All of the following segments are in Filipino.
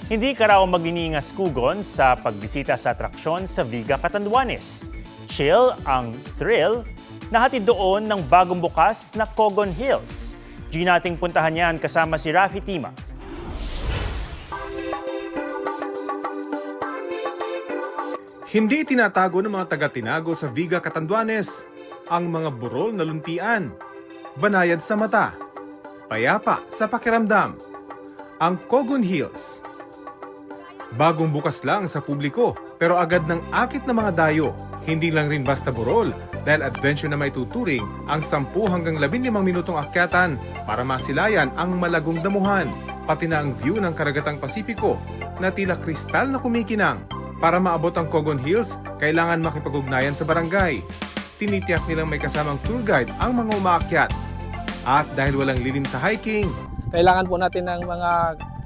Hindi ka raw magniningas kugon sa pagbisita sa atraksyon sa Viga Catanduanes. Chill ang thrill na hatid doon ng bagong bukas na Cogon Hills. Di nating puntahan yan kasama si Rafi Tima. Hindi tinatago ng mga taga-Tinago sa Viga Catanduanes ang mga burol na luntian, banayad sa mata, payapa sa pakiramdam, ang Cogon Hills. Bagong bukas lang sa publiko pero agad ng akit na mga dayo. Hindi lang rin basta burol dahil adventure na may tuturing ang 10 hanggang 15 minutong akyatan para masilayan ang malagong damuhan, pati na ang view ng karagatang Pasipiko na tila kristal na kumikinang. Para maabot ang Cogon Hills, kailangan makipag-ugnayan sa barangay. Tinitiyak nilang may kasamang tour guide ang mga umaakyat. At dahil walang lilim sa hiking, kailangan po natin ng mga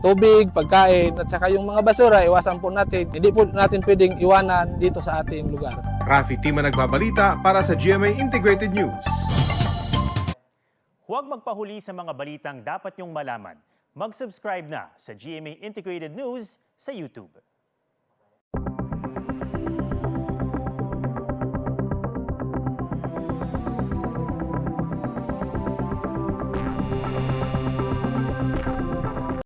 tubig, pagkain, at saka yung mga basura, iwasan po natin. Hindi po natin pwedeng iwanan dito sa ating lugar. Rafi Tima nagbabalita para sa GMA Integrated News. Huwag magpahuli sa mga balitang dapat niyong malaman. Mag-subscribe na sa GMA Integrated News sa YouTube.